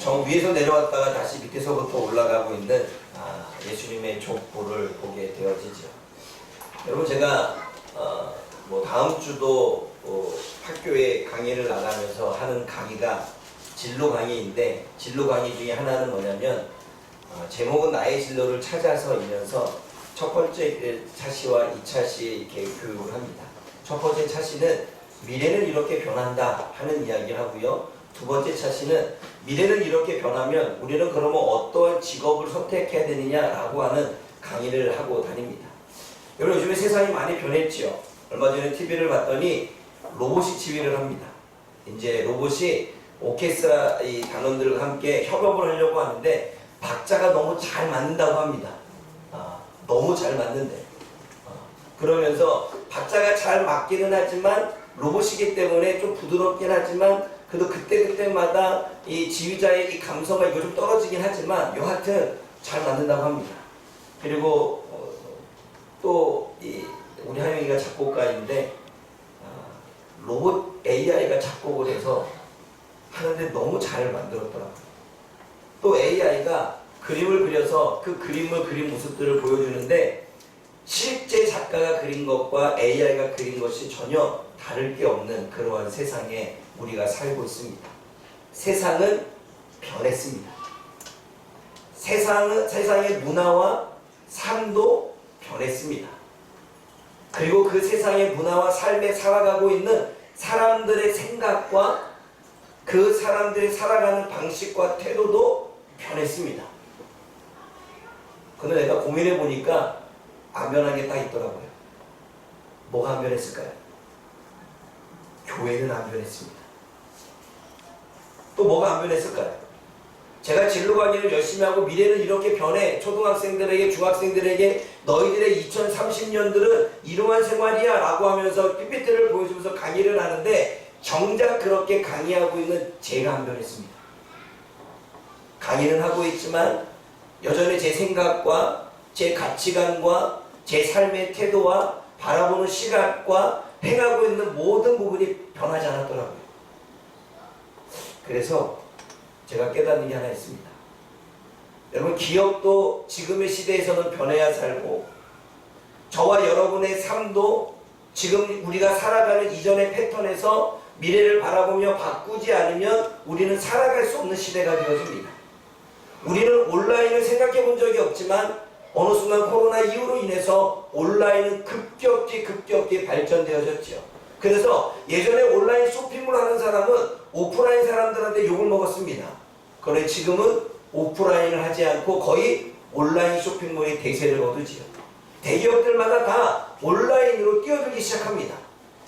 저 위에서 내려왔다가 다시 밑에서부터 올라가고 있는 예수님의 족보를 보게 되어지죠. 여러분, 제가 뭐 다음 주도 학교에 강의를 나가면서 하는 강의가 진로 강의인데, 진로 강의 중에 하나는 뭐냐면 제목은 나의 진로를 찾아서이면서 첫 번째 차시와 2차시에 이렇게 교육을 합니다. 첫 번째 차시는 미래는 이렇게 변한다 하는 이야기를 하고요. 두 번째 차시는 미래는 이렇게 변하면 우리는 그러면 어떠한 직업을 선택해야 되느냐라고 하는 강의를 하고 다닙니다. 여러분, 요즘에 세상이 많이 변했지요. 얼마 전에 TV를 봤더니 로봇이 지휘를 합니다. 이제 로봇이 오케스트라 이 단원들과 함께 협업을 하려고 하는데 박자가 너무 잘 맞는다고 합니다. 너무 잘 맞는데. 그러면서 박자가 잘 맞기는 하지만 로봇이기 때문에 좀 부드럽긴 하지만 그래도 그때마다 이 지휘자의 이 감성이 좀 떨어지긴 하지만 여하튼 잘 맞는다고 합니다. 그리고 또 우리 하영이가 작곡가인데 로봇 AI가 작곡을 해서 하는데 너무 잘 만들었더라고요. 또 AI가 그림을 그려서 그 그림을 그린 모습들을 보여주는데 실제 작가가 그린 것과 AI가 그린 것이 전혀 다를 게 없는 그러한 세상에 우리가 살고 있습니다. 세상은 변했습니다. 세상의 문화와 삶도 변했습니다. 그리고 그 세상의 문화와 삶에 살아가고 있는 사람들의 생각과 그 사람들이 살아가는 방식과 태도도 변했습니다. 근데 내가 고민해 보니까 안 변한 게 딱 있더라고요. 뭐가 안 변했을까요? 교회는 안 변했습니다. 또 뭐가 안 변했을까요? 제가 진로 강의를 열심히 하고 미래는 이렇게 변해, 초등학생들에게 중학생들에게 너희들의 2030년들은 이러한 생활이야 라고 하면서 PPT를 보여주면서 강의를 하는데 정작 그렇게 강의하고 있는 제가 안 변했습니다. 강의는 하고 있지만 여전히 제 생각과 제 가치관과 제 삶의 태도와 바라보는 시각과 행하고 있는 모든 부분이 변하지 않았더라고요. 그래서 제가 깨닫는 게 하나 있습니다. 여러분, 기업도 지금의 시대에서는 변해야 살고 저와 여러분의 삶도 지금 우리가 살아가는 이전의 패턴에서 미래를 바라보며 바꾸지 않으면 우리는 살아갈 수 없는 시대가 되어집니다. 우리는 온라인을 생각해 본 적이 없지만 어느 순간 코로나 이후로 인해서 온라인은 급격히 발전되어졌죠. 그래서 예전에 온라인 쇼핑을 하는 사람은 오프라인 사람들한테 욕을 먹었습니다. 그런데 지금은 오프라인을 하지 않고 거의 온라인 쇼핑몰이 대세를 거두지요. 대기업들마다 다 온라인으로 뛰어들기 시작합니다.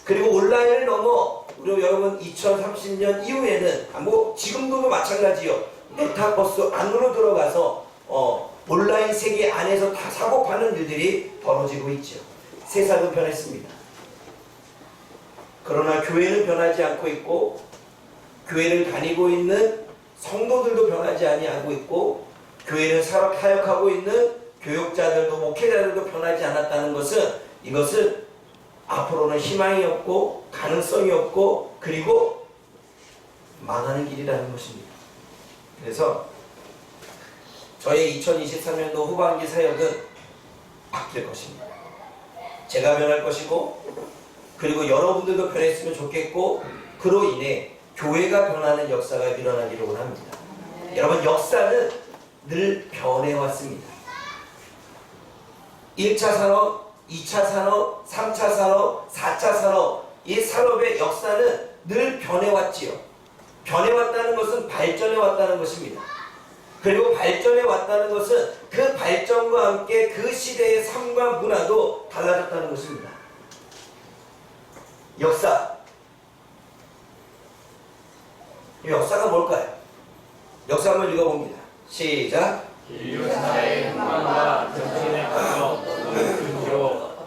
그리고 온라인을 넘어 우리 여러분 2030년 이후에는 뭐 지금도 마찬가지요. 메타버스 안으로 들어가서 온라인 세계 안에서 다 사고 파는 일들이 벌어지고 있죠. 세상은 변했습니다. 그러나 교회는 변하지 않고 있고 교회를 다니고 있는 성도들도 변하지 아니하고 있고 교회를 사역하고 있는 교육자들도 목회자들도 변하지 않았다는 것은 이것은 앞으로는 희망이 없고 가능성이 없고 그리고 망하는 길이라는 것입니다. 그래서 저의 2023년도 후반기 사역은 바뀔 것입니다. 제가 변할 것이고 그리고 여러분들도 변했으면 좋겠고 그로 인해 교회가 변하는 역사가 일어나기를 원합니다. 여러분, 역사는 늘 변해왔습니다. 1차 산업, 2차 산업, 3차 산업, 4차 산업, 이 산업의 역사는 늘 변해왔지요. 변해왔다는 것은 발전해왔다는 것입니다. 그리고 발전해 왔다는 것은 그 발전과 함께 그 시대의 삶과 문화도 달라졌다는 것입니다. 역사. 이 역사가 뭘까요? 역사 한번 읽어봅니다. 시작. 인류 사회의 흥망과 정신의 감정, 근교,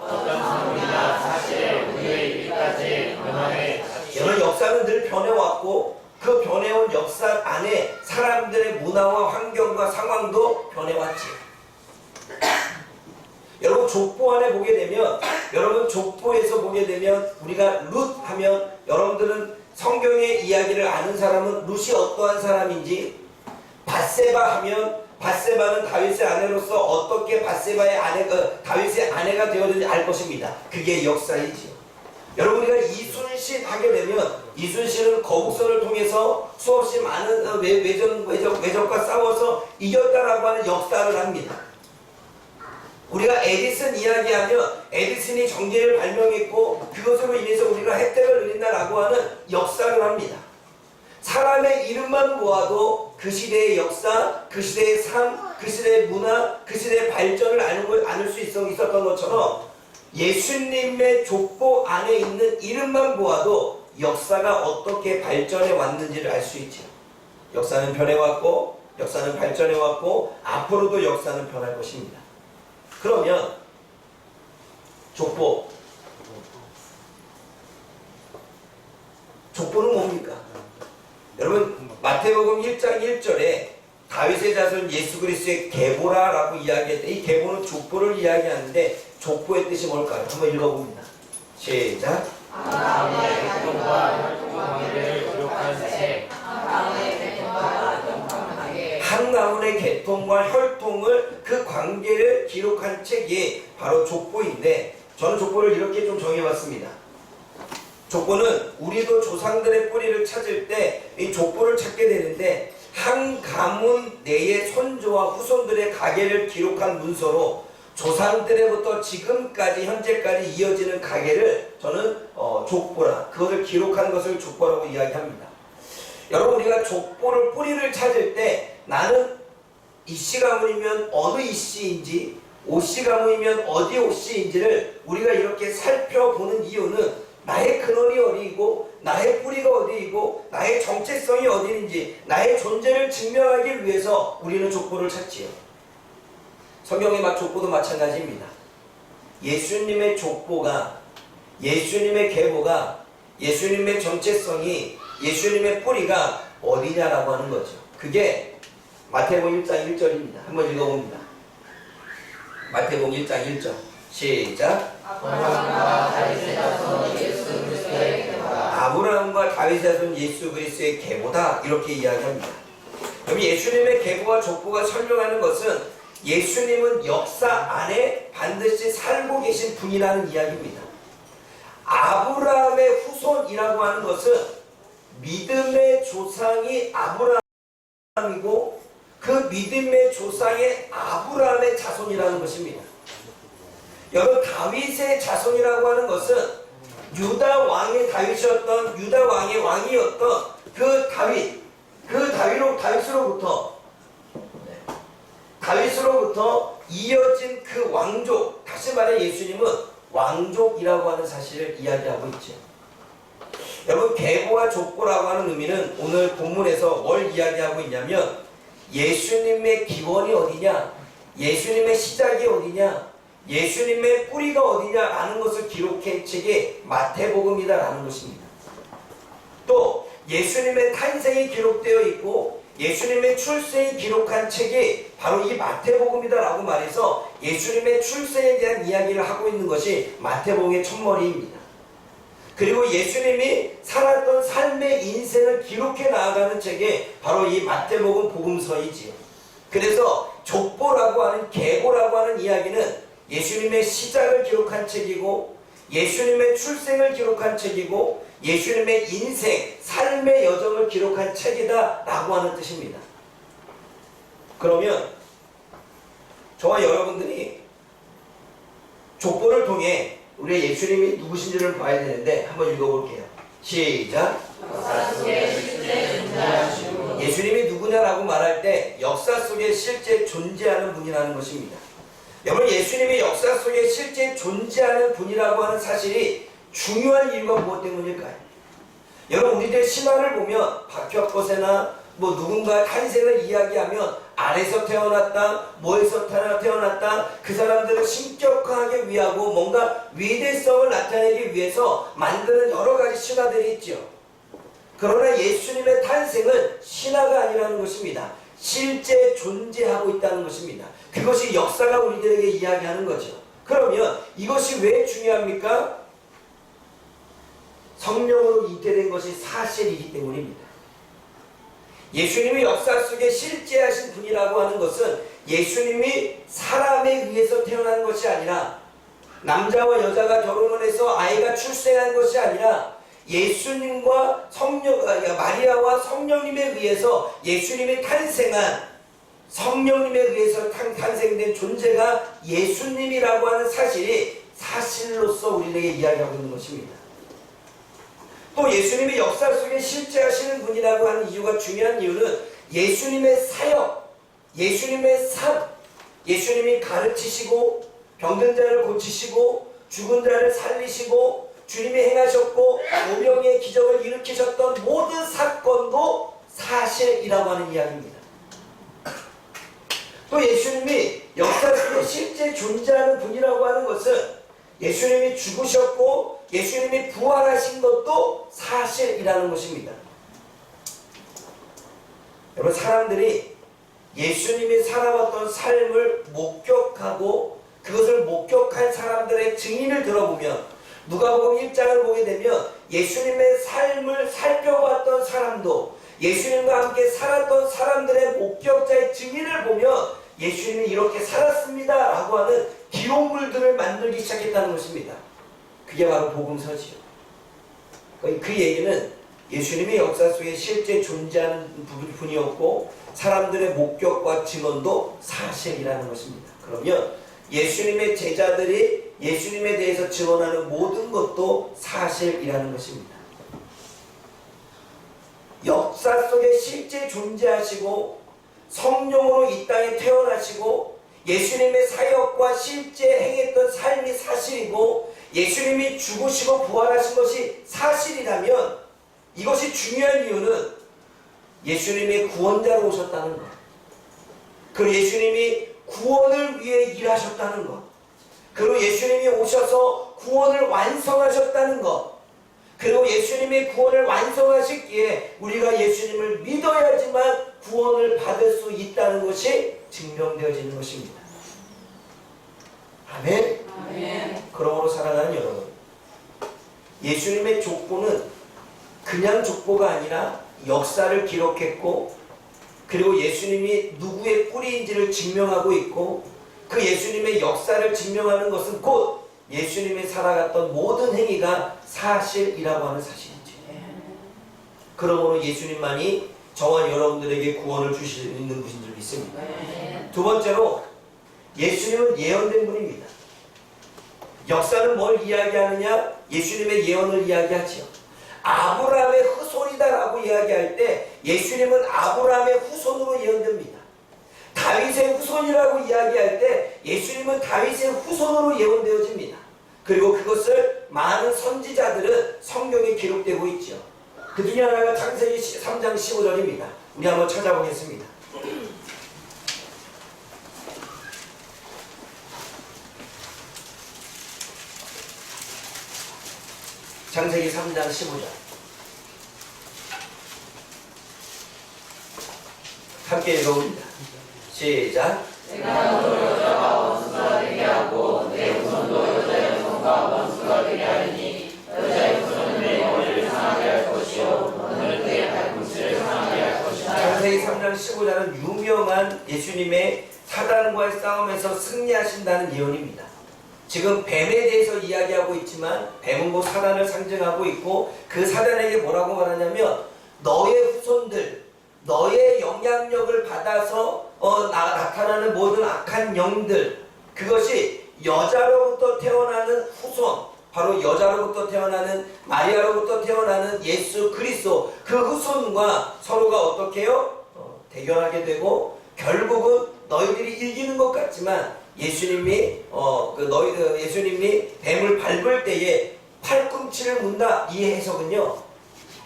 어떤 상황이나 사실에 우리에 이르기까지 변화해. 여러분, 역사는 늘 변해왔고 그 변해온 역사 안에 사람들의 문화와 환경과 상황도 변해왔지. 여러분, 족보 안에 보게 되면 여러분 족보에서 보게 되면 우리가 룻 하면 여러분들은 성경의 이야기를 아는 사람은 룻이 어떠한 사람인지 밧세바 하면 밧세바는 다윗의 아내로서 어떻게 다윗의 아내가 되었는지 알 것입니다. 그게 역사이지요. 여러분, 우리가 이순신 하게 되면 이순신은 거북선을 통해서 수없이 많은 외적과 싸워서 이겼다라고 하는 역사를 합니다. 우리가 에디슨 이야기하면 에디슨이 전기를 발명했고 그것으로 인해서 우리가 혜택을 누린다라고 하는 역사를 합니다. 사람의 이름만 모아도 그 시대의 역사, 그 시대의 삶, 그 시대의 문화, 그 시대의 발전을 알을 수 있었던 것처럼 예수님의 족보 안에 있는 이름만 모아도 역사가 어떻게 발전해 왔는지를 알 수 있죠. 역사는 변해왔고 역사는 발전해왔고 앞으로도 역사는 변할 것입니다. 그러면 족보는 뭡니까? 여러분, 마태복음 1장 1절에 다윗의 자손 예수 그리스도의 계보라라고 이야기할 때 이 계보는 족보를 이야기하는데 족보의 뜻이 뭘까요? 한번 읽어봅니다. 시작. 아브라함의 행동과 혈통 관계를 기록한 책. 한 가문의 계통과 혈통을 그 관계를 기록한 책이 바로 족보인데, 저는 족보를 이렇게 좀 정해봤습니다. 족보는 우리도 조상들의 뿌리를 찾을 때 이 족보를 찾게 되는데, 한 가문 내의 선조와 후손들의 가계를 기록한 문서로 조상들에부터 지금까지 현재까지 이어지는 가계를 저는 족보라, 그것을 기록한 것을 족보라고 이야기합니다. 여러분, 우리가 족보를 뿌리를 찾을 때 나는 이씨 가문이면 어느 이씨인지, 오씨 가문이면 어디 오씨인지를 우리가 이렇게 살펴보는 이유는 나의 근원이 어디이고 나의 뿌리가 어디이고 나의 정체성이 어디인지 나의 존재를 증명하기 위해서 우리는 족보를 찾지요. 성경의 족보도 마찬가지입니다. 예수님의 족보가, 예수님의 계보가, 예수님의 정체성이, 예수님의 뿌리가 어디냐라고 하는 거죠. 그게 마태복음 1장 1절입니다. 한번 읽어봅니다. 마태복음 1장 1절 시작. 아브라함과 다윗의 자손 예수 그리스도의 계보다. 아브라함과 다윗의 자손 예수 그리스도의 계보다, 이렇게 이야기합니다. 그럼 예수님의 계보와 족보가 설명하는 것은 예수님은 역사 안에 반드시 살고 계신 분이라는 이야기입니다. 아브라함의 후손이라고 하는 것은 믿음의 조상이 아브라함이고 그 믿음의 조상의 아브라함의 자손이라는 것입니다. 여러분, 다윗의 자손이라고 하는 것은 유다 왕의 다윗이었던, 유다 왕의 왕이었던 그 다윗으로부터 이어진 그 왕족, 다시 말해 예수님은 왕족이라고 하는 사실을 이야기하고 있죠. 여러분, 계보와 족보라고 하는 의미는 오늘 본문에서 뭘 이야기하고 있냐면 예수님의 기원이 어디냐, 예수님의 시작이 어디냐, 예수님의 뿌리가 어디냐라는 것을 기록한 책이 마태복음이다라는 것입니다. 또 예수님의 탄생이 기록되어 있고 예수님의 출생이 기록한 책이 바로 이 마태복음이다라고 말해서 예수님의 출생에 대한 이야기를 하고 있는 것이 마태복음의 첫머리입니다. 그리고 예수님이 살았던 삶의 인생을 기록해 나아가는 책이 바로 이 마태복음 복음서이지요. 그래서 족보라고 하는, 계보라고 하는 이야기는 예수님의 시작을 기록한 책이고 예수님의 출생을 기록한 책이고 예수님의 인생, 삶의 여정을 기록한 책이다 라고 하는 뜻입니다. 그러면 저와 여러분들이 족보를 통해 우리의 예수님이 누구신지를 봐야 되는데 한번 읽어볼게요. 시작. 예수님이 누구냐라고 말할 때 역사 속에 실제 존재하는 분이라는 것입니다. 여러분, 예수님이 역사 속에 실제 존재하는 분이라고 하는 사실이 중요한 이유가 무엇 때문일까요? 여러분, 우리들 신화를 보면 박혁거세나 누군가 탄생을 이야기하면 알에서 태어났다, 뭐에서 태어났다, 그 사람들을 신격화하기 위하고 뭔가 위대성을 나타내기 위해서 만드는 여러 가지 신화들이 있죠. 그러나 예수님의 탄생은 신화가 아니라는 것입니다. 실제 존재하고 있다는 것입니다. 그것이 역사가 우리들에게 이야기하는 거죠. 그러면 이것이 왜 중요합니까? 성령으로 잉태된 것이 사실이기 때문입니다. 예수님이 역사 속에 실제하신 분이라고 하는 것은 예수님이 사람에 의해서 태어난 것이 아니라 남자와 여자가 결혼을 해서 아이가 출생한 것이 아니라 예수님과 마리아와 성령님에 의해서 예수님이 탄생한 성령님에 의해서 탄생된 존재가 예수님이라고 하는 사실이 사실로서 우리에게 이야기하고 있는 것입니다. 또 예수님이 역사 속에 실제하시는 분이라고 하는 이유가 중요한 이유는 예수님의 사역, 예수님의 삶, 예수님이 가르치시고 병든 자를 고치시고 죽은 자를 살리시고 주님이 행하셨고 오병이의 기적을 일으키셨던 모든 사건도 사실이라고 하는 이야기입니다. 또 예수님이 역사 속에 실제 존재하는 분이라고 하는 것은 예수님이 죽으셨고 예수님이 부활하신 것도 사실이라는 것입니다. 여러분, 사람들이 예수님이 살아왔던 삶을 목격하고 그것을 목격한 사람들의 증인을 들어보면 누가복음 1장을 보게 되면 예수님의 삶을 살펴봤던 사람도 예수님과 함께 살았던 사람들의 목격자의 증인을 보면 예수님이 이렇게 살았습니다 라고 하는 기록물들을 만들기 시작했다는 것입니다. 그게 바로 복음서지요. 그 얘기는 예수님이 역사 속에 실제 존재하는 분이었고 사람들의 목격과 증언도 사실이라는 것입니다. 그러면 예수님의 제자들이 예수님에 대해서 증언하는 모든 것도 사실이라는 것입니다. 역사 속에 실제 존재하시고 성령으로 이 땅에 태어나시고 예수님의 사역과 실제 행했던 삶이 사실이고 예수님이 죽으시고 부활하신 것이 사실이라면 이것이 중요한 이유는 예수님이 구원자로 오셨다는 것, 그리고 예수님이 구원을 위해 일하셨다는 것, 그리고 예수님이 오셔서 구원을 완성하셨다는 것, 그리고 예수님이 구원을 완성하시기에 우리가 예수님을 믿어야지만 구원을 받을 수 있다는 것이 증명되어지는 것입니다. 아멘. 아멘. 그러므로 사랑하는 여러분, 예수님의 족보는 그냥 족보가 아니라 역사를 기록했고 그리고 예수님이 누구의 뿌리인지를 증명하고 있고 그 예수님의 역사를 증명하는 것은 곧 예수님이 살아갔던 모든 행위가 사실이라고 하는 사실이죠. 그러므로 예수님만이 저와 여러분들에게 구원을 주실 수 있는 분인 줄 믿습니다. 두 번째로 예수님은 예언된 분입니다. 역사는 뭘 이야기하느냐? 예수님의 예언을 이야기하지요. 아브라함의 후손이다라고 이야기할 때 예수님은 아브라함의 후손으로 예언됩니다. 다윗의 후손이라고 이야기할 때 예수님은 다윗의 후손으로 예언되어집니다. 그리고 그것을 많은 선지자들은 성경에 기록되고 있죠. 그 중에 하나가 창세기 3장 15절입니다. 우리 한번 찾아보겠습니다. 창세기 3장 15절 함께 읽어봅니다. 시작. 내가 너를 여자와 원수가 되게 하고 내 후손도 여자의 후손과 원수가 되게 하리니 여자의 후손은 내 머리를 상하게 할 것이요 너는 그의 발꿈치를 상하게 할 것이다. 창세기 3장 15절은 유명한 예수님의 사단과의 싸움에서 승리하신다는 예언입니다. 지금 뱀에 대해서 이야기하고 있지만 뱀은 곧 사단을 상징하고 있고 그 사단에게 뭐라고 말하냐면 너의 후손들, 너의 영향력을 받아서 나타나는 모든 악한 영들, 그것이 여자로부터 태어나는 후손, 바로 여자로부터 태어나는 마리아로부터 태어나는 예수 그리스도, 그 후손과 서로가 어떻게 해요? 대결하게 되고 결국은 너희들이 이기는 것 같지만 예수님이 예수님이 뱀을 밟을 때에 팔꿈치를 문다, 이 해석은요,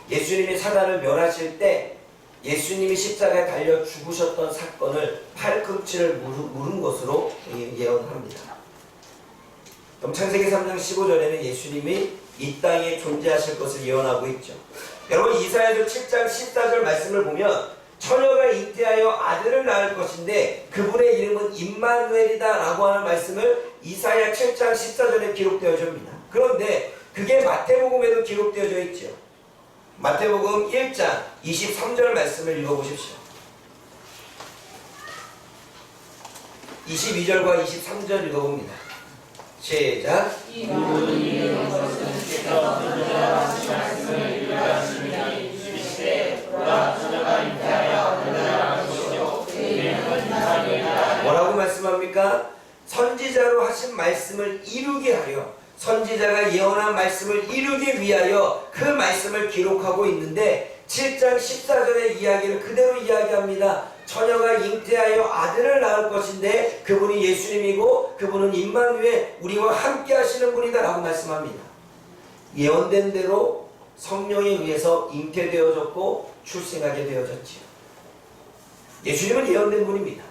예수님이 사단을 멸하실 때 예수님이 십자가에 달려 죽으셨던 사건을 팔꿈치를 물은 것으로 예언합니다. 그럼 창세기 3장 15절에는 예수님이 이 땅에 존재하실 것을 예언하고 있죠. 여러분, 이사야서 7장 14절 말씀을 보면 처녀가 잉태하여 아들을 낳을 것인데 그분의 이름은 임마누엘이다 라고 하는 말씀을 이사야 7장 14절에 기록되어집니다. 그런데 그게 마태복음에도 기록되어져 있죠. 마태복음 1장 23절 말씀을 읽어보십시오. 22절과 23절 읽어봅니다. 시작. 뭐라고 말씀합니까? 선지자로 하신 말씀을 이루게 하려, 선지자가 예언한 말씀을 이루기 위하여 그 말씀을 기록하고 있는데 7장 14절의 이야기를 그대로 이야기합니다. 처녀가 잉태하여 아들을 낳을 것인데 그분이 예수님이고 그분은 임마누엘, 우리와 함께 하시는 분이다 라고 말씀합니다. 예언된 대로 성령에 의해서 잉태되어졌고 출생하게 되어졌지요. 예수님은 예언된 분입니다.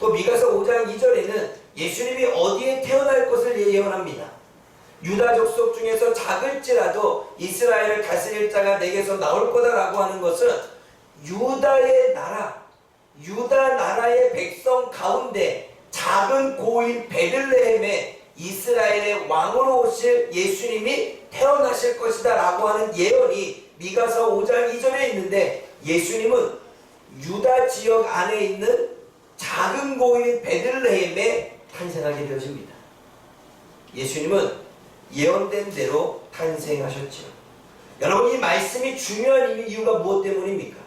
또 미가서 5장 2절에는 예수님이 어디에 태어날 것을 예언합니다. 유다 족속 중에서 작을지라도 이스라엘을 다스릴 자가 내게서 나올 거다라고 하는 것은 유다의 나라, 유다 나라의 백성 가운데 작은 고인 베들레헴에 이스라엘의 왕으로 오실 예수님이 태어나실 것이다 라고 하는 예언이 미가서 5장 2절에 있는데, 예수님은 유다 지역 안에 있는 작은 고인 베들레헴에 탄생하게 되어집니다. 예수님은 예언된 대로 탄생하셨죠. 여러분, 이 말씀이 중요한 이유가 무엇 때문입니까?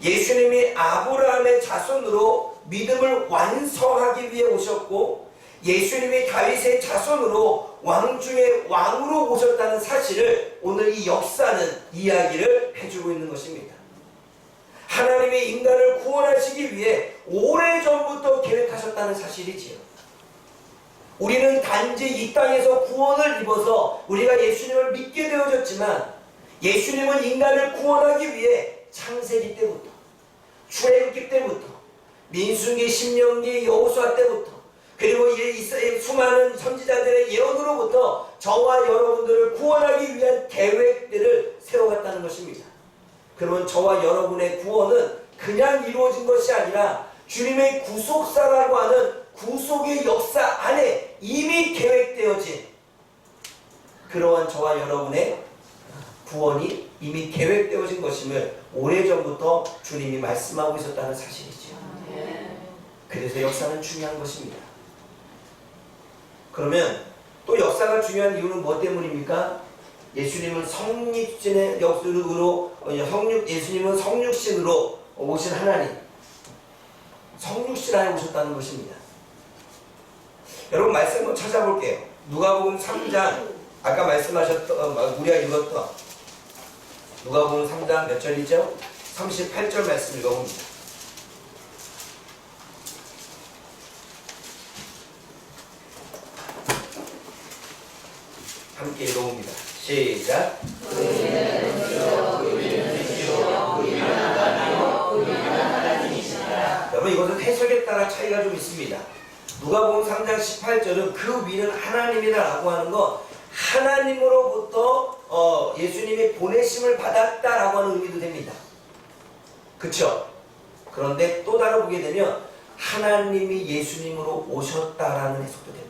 예수님이 아브라함의 자손으로 믿음을 완성하기 위해 오셨고, 예수님이 다윗의 자손으로 왕 중에 왕으로 오셨다는 사실을 오늘 이 역사는 이야기를 해주고 있는 것입니다. 하나님의 인간을 구원하시기 위해 오래전부터 계획하셨다는 사실이지요. 우리는 단지 이 땅에서 구원을 입어서 우리가 예수님을 믿게 되어졌지만, 예수님은 인간을 구원하기 위해 창세기 때부터, 출애굽기 때부터, 민수기, 신명기, 여호수아 때부터, 그리고 이스라엘 수많은 선지자들의 예언으로부터 저와 여러분들을 구원하기 위한 계획들을 세워갔다는 것입니다. 그러면 저와 여러분의 구원은 그냥 이루어진 것이 아니라 주님의 구속사라고 하는 구속의 역사 안에 이미 계획되어진 그러한 저와 여러분의 구원이 이미 계획되어진 것임을 오래전부터 주님이 말씀하고 있었다는 사실이죠. 그래서 역사는 중요한 것입니다. 그러면 또 역사가 중요한 이유는 뭐 때문입니까? 예수님은 성육신의 역으로, 예수님은 성육신으로 오신 하나님, 성육신 안에 오셨다는 것입니다. 여러분, 말씀 한번 찾아볼게요. 누가복음 3장, 아까 말씀하셨던, 우리가 읽었던 누가복음 3장 몇 절이죠? 38절 말씀 읽어봅니다. 함께 읽어봅니다. 시작. 여러분, 이것은 해석에 따라 차이가 좀 있습니다. 누가복음 3장 18절은 그 위는 하나님이다 라고 하는 거, 하나님으로부터 예수님이 보내심을 받았다라고 하는 의미도 됩니다. 그쵸? 그런데 또 다르게 보게 되면 하나님이 예수님으로 오셨다라는 해석도 됩니다.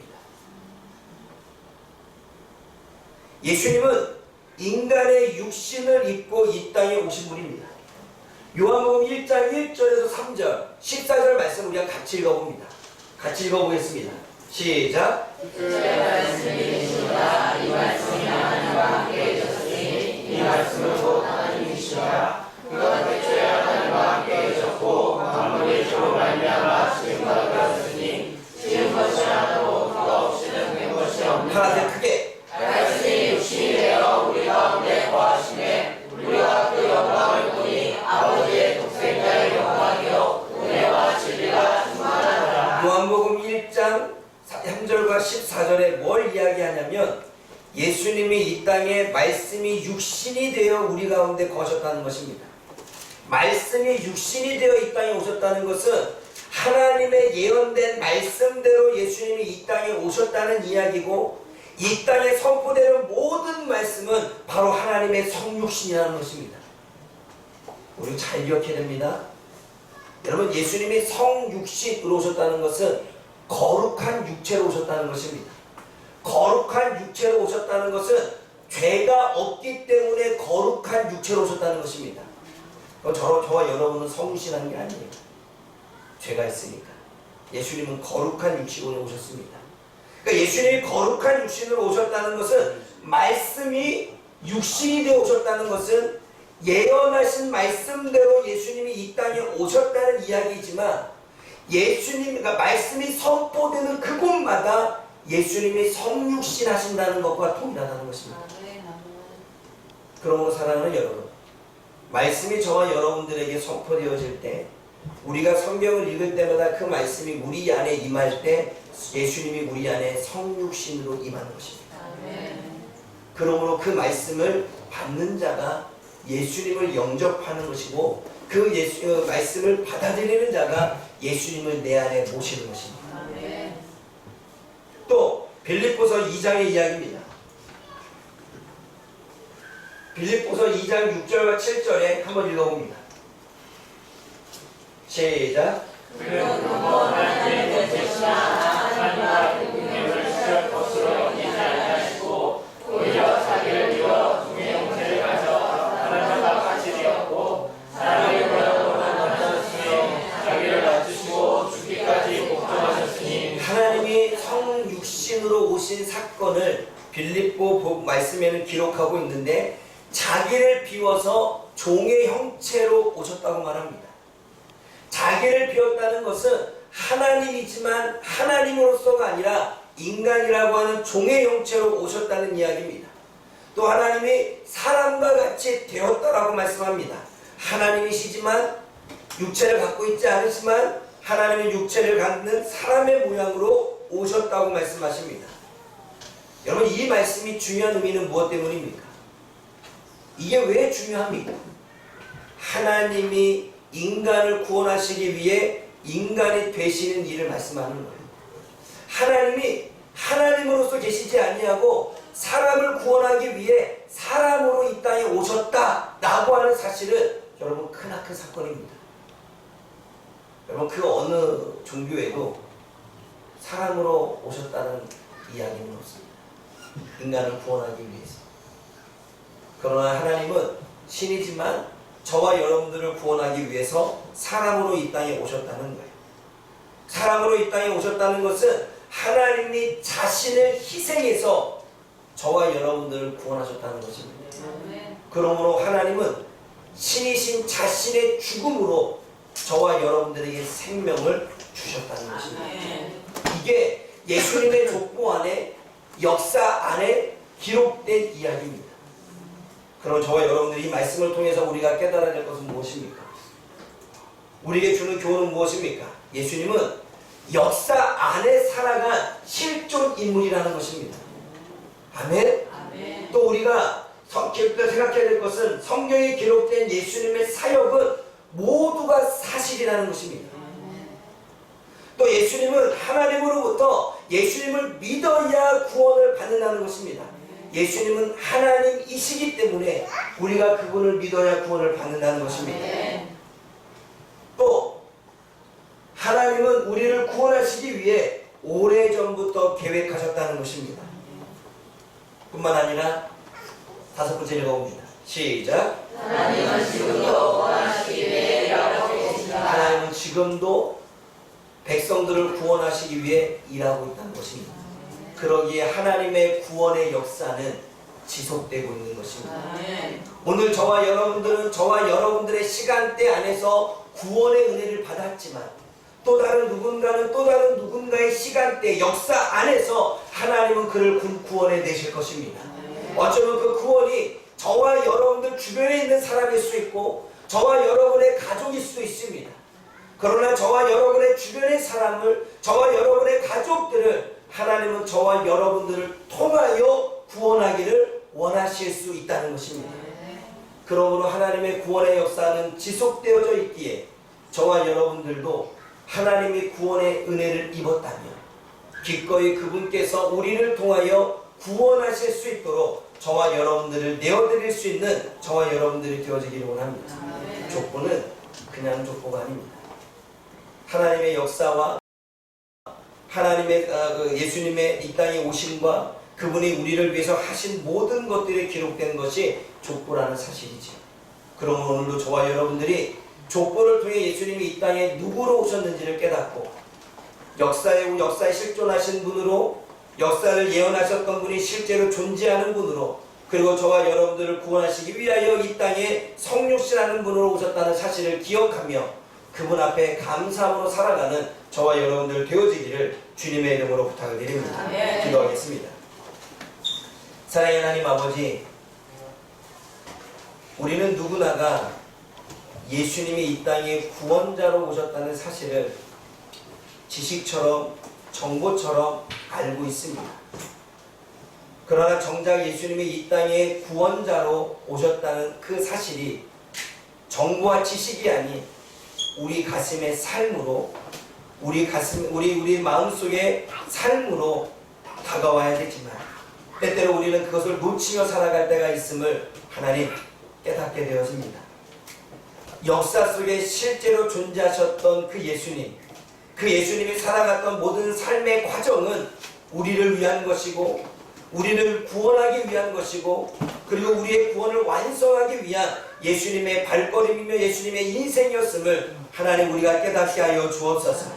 예수님은 인간의 육신을 입고 이 땅에 오신 분입니다. 요한복음 1장 1절에서 3절, 14절 말씀 우리가 같이 읽어봅니다. 같이 읽어보겠습니다. 시작. 주의 말씀이 주다. 이 말씀이 하나님과 함께 계셨으니 이 말씀은 곧 하나님이시라. 그가 태초에 하나님과 함께 계셨고 만물의 주로 말미암아 지금까지 되었으니 지은 것이 하나도 그가 없이는 된 것이 없느니라. 하나 더 크게. 말씀이 육신이 되어 우리 가운데 거하시매 우리가 그 영광을 보니 아버지의 독생자의 영광이요 은혜와 진리가 충만하더라. 요한복음 1장 3절과 14절에 뭘 이야기하냐면 예수님이 이 땅에 말씀이 육신이 되어 우리 가운데 거하셨다는 것입니다. 말씀이 육신이 되어 이 땅에 오셨다는 것은 하나님의 예언된 말씀대로 예수님이 이 땅에 오셨다는 이야기고, 이 땅에 선포되는 모든 말씀은 바로 하나님의 성육신이라는 것입니다. 우리 잘 기억해야 됩니다. 여러분, 예수님이 성육신으로 오셨다는 것은 거룩한 육체로 오셨다는 것입니다. 거룩한 육체로 오셨다는 것은 죄가 없기 때문에 거룩한 육체로 오셨다는 것입니다. 저와 여러분은 성실한 게 아니에요. 죄가 있으니까. 예수님은 거룩한 육신으로 오셨습니다. 그러니까 예수님이 거룩한 육신으로 오셨다는 것은, 말씀이 육신이 되어 오셨다는 것은 예언하신 말씀대로 예수님이 이 땅에 오셨다는 이야기이지만, 그러니까 말씀이 선포되는 그곳마다 예수님이 성육신 하신다는 것과 동일하다는 것입니다. 그러므로 사랑하는 여러분, 말씀이 저와 여러분들에게 선포되어질 때, 우리가 성경을 읽을 때마다 그 말씀이 우리 안에 임할 때 예수님이 우리 안에 성육신으로 임하는 것입니다. 그러므로 그 말씀을 받는 자가 예수님을 영접하는 것이고, 그 말씀을 받아들이는 자가 예수님을 내 안에 모시는 것입니다. 또 빌립보서 2장의 이야기입니다. 빌립보서 2장 6절과 7절에 한번 읽어봅니다. 시작. 오히려 자기를 비워 중의 형체를 가져 다른 자와 같이 되었고, 사람의 모양으로 만나셨으며 자기를 낮추시고 죽기까지 복종하셨으니, 하나님이 성육신으로 오신 사건을 빌립보 말씀에는 기록하고 있는데, 자기를 비워서 종의 형체로 오셨다고 말합니다. 자기를 비웠다는 것은 하나님이지만 하나님으로서가 아니라 인간이라고 하는 종의 형체로 오셨다는 이야기입니다. 또 하나님이 사람과 같이 되었다라고 말씀합니다. 하나님이시지만 육체를 갖고 있지 않으시만 하나님의 육체를 갖는 사람의 모양으로 오셨다고 말씀하십니다. 여러분, 이 말씀이 중요한 의미는 무엇 때문입니까? 이게 왜 중요합니까? 하나님이 인간을 구원하시기 위해 인간이 되시는 일을 말씀하는 거예요. 하나님이 하나님으로서 계시지 아니하고 사람을 구원하기 위해 사람으로 이 땅에 오셨다라고 하는 사실은 여러분 크나큰 사건입니다. 여러분, 그 어느 종교에도 사람으로 오셨다는 이야기는 없습니다. 인간을 구원하기 위해서. 그러나 하나님은 신이지만 저와 여러분들을 구원하기 위해서 사람으로 이 땅에 오셨다는 거예요. 사람으로 이 땅에 오셨다는 것은 하나님이 자신을 희생해서 저와 여러분들을 구원하셨다는 것입니다. 그러므로 하나님은 신이신 자신의 죽음으로 저와 여러분들에게 생명을 주셨다는 것입니다. 이게 예수님의 족보 안에, 역사 안에 기록된 이야기입니다. 그럼 저와 여러분들이 이 말씀을 통해서 우리가 깨달아야 될 것은 무엇입니까? 우리에게 주는 교훈은 무엇입니까? 예수님은 역사 안에 살아간 실존 인물이라는 것입니다. 아멘? 아멘. 또 우리가 생각해야 될 것은 성경에 기록된 예수님의 사역은 모두가 사실이라는 것입니다. 또 예수님은 하나님으로부터 예수님을 믿어야 구원을 받는다는 것입니다. 예수님은 하나님이시기 때문에 우리가 그분을 믿어야 구원을 받는다는 것입니다. 또 하나님은 우리를 구원하시기 위해 오래전부터 계획하셨다는 것입니다. 뿐만 아니라 다섯 번째 읽어봅니다. 시작. 하나님은 지금도 구원하시기 위해 일하고 계십니다. 하나님은 지금도 백성들을 구원하시기 위해 일하고 있다는 것입니다. 그러기에 하나님의 구원의 역사는 지속되고 있는 것입니다. 오늘 저와 여러분들은 저와 여러분들의 시간대 안에서 구원의 은혜를 받았지만 또 다른 누군가는 또 다른 누군가의 시간대 역사 안에서 하나님은 그를 구원해 내실 것입니다. 어쩌면 그 구원이 저와 여러분들 주변에 있는 사람일 수 있고 저와 여러분의 가족일 수도 있습니다. 그러나 저와 여러분의 주변의 사람을, 저와 여러분의 가족들을 하나님은 저와 여러분들을 통하여 구원하기를 원하실 수 있다는 것입니다. 그러므로 하나님의 구원의 역사는 지속되어져 있기에 저와 여러분들도 하나님이 구원의 은혜를 입었다면 기꺼이 그분께서 우리를 통하여 구원하실 수 있도록 저와 여러분들을 내어드릴 수 있는 저와 여러분들이 되어지기를 원합니다. 족보는 그냥 족보가 아닙니다. 하나님의 역사와 하나님의 예수님의 이 땅에 오심과 그분이 우리를 위해서 하신 모든 것들이 기록된 것이 족보라는 사실이죠. 그러면 오늘도 저와 여러분들이 족보를 통해 예수님이 이 땅에 누구로 오셨는지를 깨닫고 역사에 실존하신 분으로, 역사를 예언하셨던 분이 실제로 존재하는 분으로, 그리고 저와 여러분들을 구원하시기 위하여 이 땅에 성육신하는 분으로 오셨다는 사실을 기억하며 그분 앞에 감사함으로 살아가는 저와 여러분들 되어지기를 주님의 이름으로 부탁을 드립니다. 기도하겠습니다. 사랑의 하나님 아버지, 우리는 누구나가 예수님이 이 땅에 구원자로 오셨다는 사실을 지식처럼 정보처럼 알고 있습니다. 그러나 정작 예수님이 이 땅에 구원자로 오셨다는 그 사실이 정보와 지식이 아닌 우리 가슴의 삶으로, 우리 마음속의 삶으로 다가와야 되지만 때때로 우리는 그것을 놓치며 살아갈 때가 있음을 하나님 깨닫게 되어집니다. 역사 속에 실제로 존재하셨던 그 예수님이 살아갔던 모든 삶의 과정은 우리를 위한 것이고, 우리를 구원하기 위한 것이고, 그리고 우리의 구원을 완성하기 위한 예수님의 발걸음이며 예수님의 인생이었음을 하나님 우리가 깨닫게 하여 주옵소서.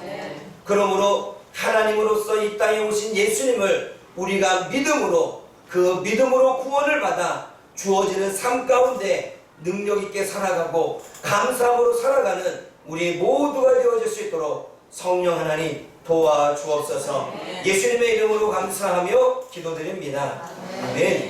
그러므로 하나님으로서 이 땅에 오신 예수님을 우리가 믿음으로, 그 믿음으로 구원을 받아 주어지는 삶 가운데 능력 있게 살아가고 감사함으로 살아가는 우리 모두가 되어질 수 있도록 성령 하나님 도와주옵소서. 예수님의 이름으로 감사하며 기도드립니다. 아멘.